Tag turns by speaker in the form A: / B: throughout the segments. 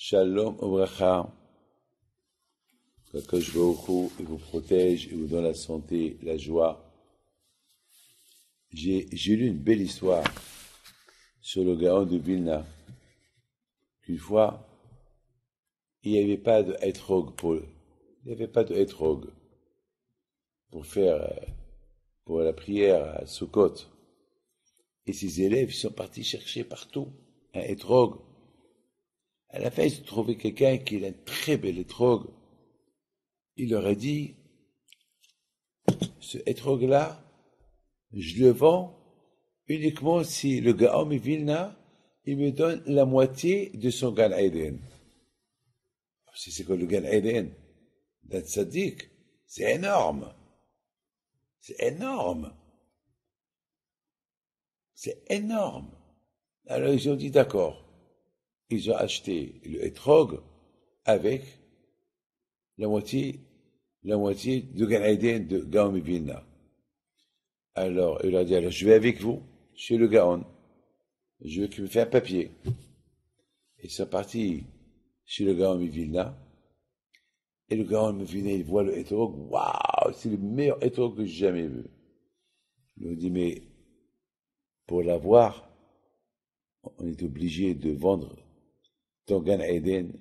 A: Shalom Obracha, qu'Akadosh Baruch Hu, il vous protège, il vous donne la santé, la joie. J'ai lu une belle histoire sur le Gaon de Vilna, qu'une fois, il n'y avait pas de hétrog pour la prière à Sukkot. Et ses élèves sont partis chercher partout un hétrog. À la fin, ils ont trouvé quelqu'un qui a un très bel hétrog. Il leur a dit, ce hétrog-là, je le vends uniquement si le Gaon de Vilna, il me donne la moitié de son Gan Eden. C'est quoi le Gan Eden d'un tzaddik? C'est énorme. C'est énorme. C'est énorme. Alors ils ont dit d'accord. Ils ont acheté le hétrog avec la moitié du Gan Eden de Gaon de Vilna. Alors il a dit, alors je vais avec vous chez le Gaon. Je veux qu'il me fasse un papier. Ils sont partis chez le Gaon de Vilna. Et le Gaon de Vilna, il voit le hétrog. Waouh, c'est le meilleur hétrog que j'ai jamais vu. Il lui dit, mais pour l'avoir, on est obligé de vendre ton Gan Eden,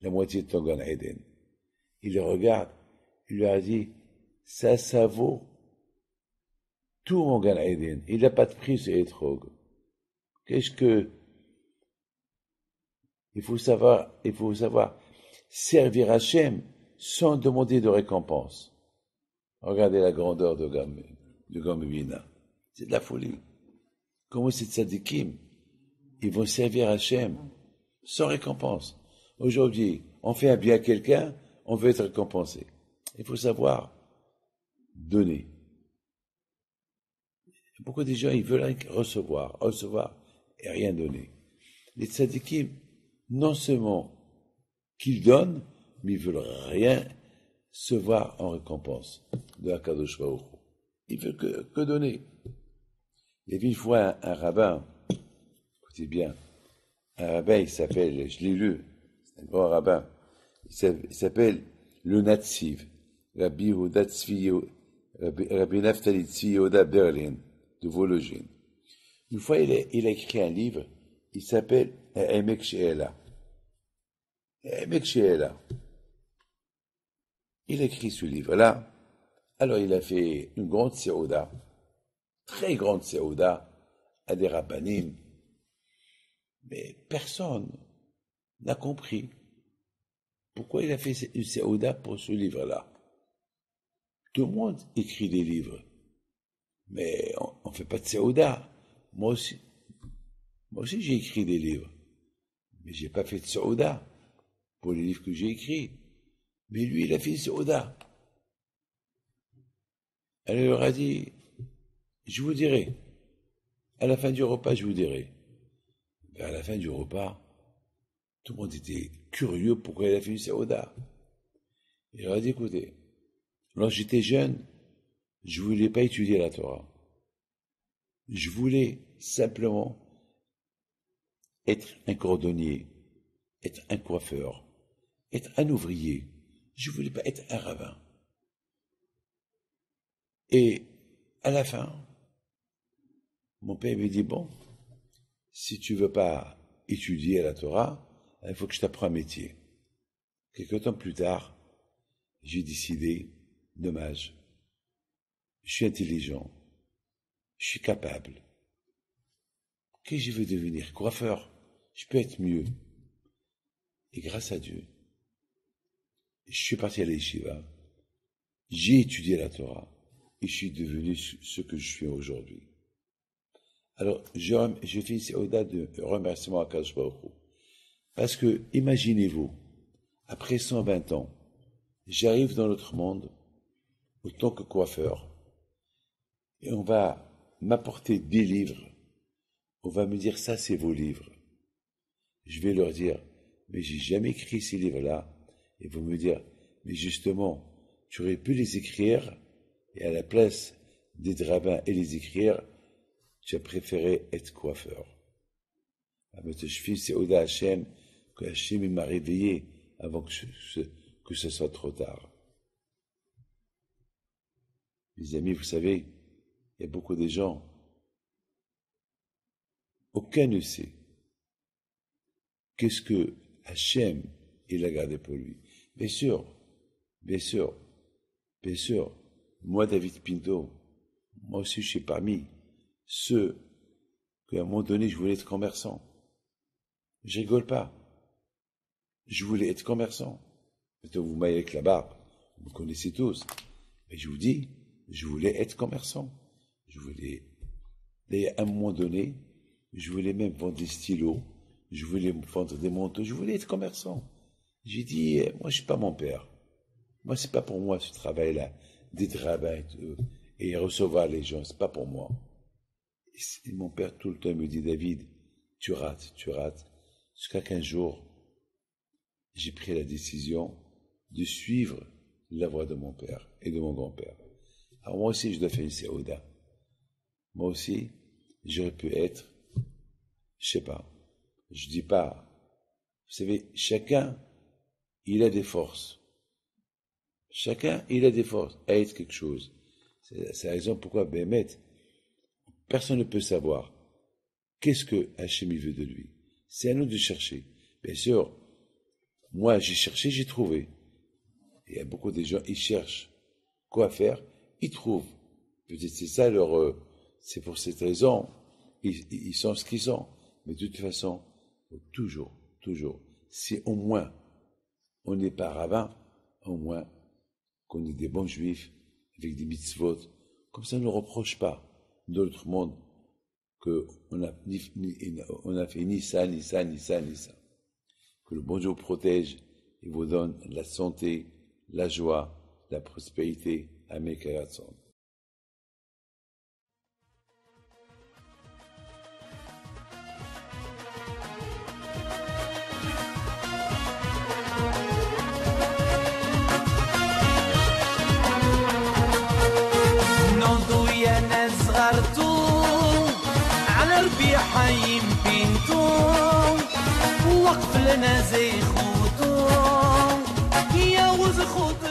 A: la moitié de ton Gan Eden. Il le regarde, il lui a dit, ça vaut tout mon Gan Eden. Il n'a pas de prix, ce hétrog. Il faut savoir servir Hachem sans demander de récompense. Regardez la grandeur de Gaon de Vilna. C'est de la folie. Comment ces tzadikim, ils vont servir Hachem sans récompense. Aujourd'hui, on fait un bien à quelqu'un, on veut être récompensé. Il faut savoir donner. Beaucoup de gens, ils veulent recevoir et rien donner. Les tzadikim, non seulement qu'ils donnent, mais ils veulent rien se voir en récompense de Akadosh Baruch Hu. Ils veulent que donner. Il y avait une fois un rabbin, écoutez bien, un rabbin, il s'appelle, je l'ai lu, c'est un grand rabbin, il s'appelle le Natsiv, Rabbi Naftali Tzvi Yehuda Berlin, de Vologine. Une fois, il a écrit un livre, il s'appelle Emek She'ela. Emek She'ela. Il a écrit ce livre-là. Alors, il a fait une grande séouda, très grande séouda, à des rabbanim. Mais personne n'a compris pourquoi il a fait une séouda pour ce livre-là. Tout le monde écrit des livres, mais on ne fait pas de séouda. Moi aussi j'ai écrit des livres, mais j'ai pas fait de séouda pour les livres que j'ai écrits. Mais lui, il a fait une séouda. Elle leur a dit, je vous dirai. À la fin du repas, je vous dirai. Mais à la fin du repas, tout le monde était curieux pourquoi il a fait une séouda. Il leur a dit, écoutez, lorsque j'étais jeune, je voulais pas étudier la Torah. Je voulais simplement être un cordonnier, être un coiffeur, être un ouvrier. Je voulais pas être un rabbin. Et à la fin, mon père me dit, bon, si tu veux pas étudier la Torah, il faut que je t'apprends un métier. Quelque temps plus tard, j'ai décidé, dommage, je suis intelligent, je suis capable. Que je veux devenir coiffeur, je peux être mieux. Et grâce à Dieu, je suis parti à l'Yeshiva, j'ai étudié la Torah, et je suis devenu ce que je suis aujourd'hui. Alors, je fais une séouda de remerciement à Akadosh Baruch Hu. Parce que, imaginez-vous, après 120 ans, j'arrive dans notre monde, en tant que coiffeur, et on va m'apporter des livres, on va me dire, ça c'est vos livres. Je vais leur dire, mais j'ai jamais écrit ces livres-là, et ils vont me dire, mais justement, tu aurais pu les écrire, et à la place d'être rabbin et les écrire, tu as préféré être coiffeur. Je fais séouda Hashem, que Hachem m'a réveillé avant que ce soit trop tard. Mes amis, vous savez, il y a beaucoup de gens, aucun ne sait qu'est-ce que Hachem il a gardé pour lui. Bien sûr, bien sûr, bien sûr, moi David Pinto, moi aussi je suis parmi ceux qu'à un moment donné je voulais être commerçant. Je rigole pas. Je voulais être commerçant. Maintenant vous m'avez avec la barbe, vous me connaissez tous. Mais je vous dis, je voulais être commerçant. Je voulais, d'ailleurs à un moment donné, je voulais même vendre des stylos, je voulais vendre des manteaux, je voulais être commerçant. J'ai dit, moi je suis pas mon père. Moi c'est pas pour moi ce travail-là, d'être rabbin et recevoir les gens, c'est pas pour moi. Et mon père tout le temps me dit, David, tu rates. Jusqu'à qu'un jour, j'ai pris la décision de suivre la voie de mon père et de mon grand-père. Alors moi aussi je dois faire une séouda. Moi aussi, j'aurais pu être, je sais pas, je dis pas, vous savez, chacun, il a des forces. Chacun, il a des forces à être quelque chose. C'est la raison pourquoi, Bémet, personne ne peut savoir qu'est-ce que Hachem veut de lui. C'est à nous de chercher. Bien sûr, moi j'ai cherché, j'ai trouvé. Il y a beaucoup de gens, ils cherchent quoi faire, ils trouvent. Peut-être c'est ça leur... c'est pour cette raison, ils sont ce qu'ils sont. Mais de toute façon, toujours, si au moins on n'est pas rabbin, au moins qu'on est des bons juifs, avec des mitzvot, comme ça ne nous reproche pas dans notre monde qu'on n'a fait ni ça. Que le bon Dieu vous protège et vous donne la santé, la joie, la prospérité. Amen.
B: حيم بنتو وقف لنا زي خوتو يا وز خوتو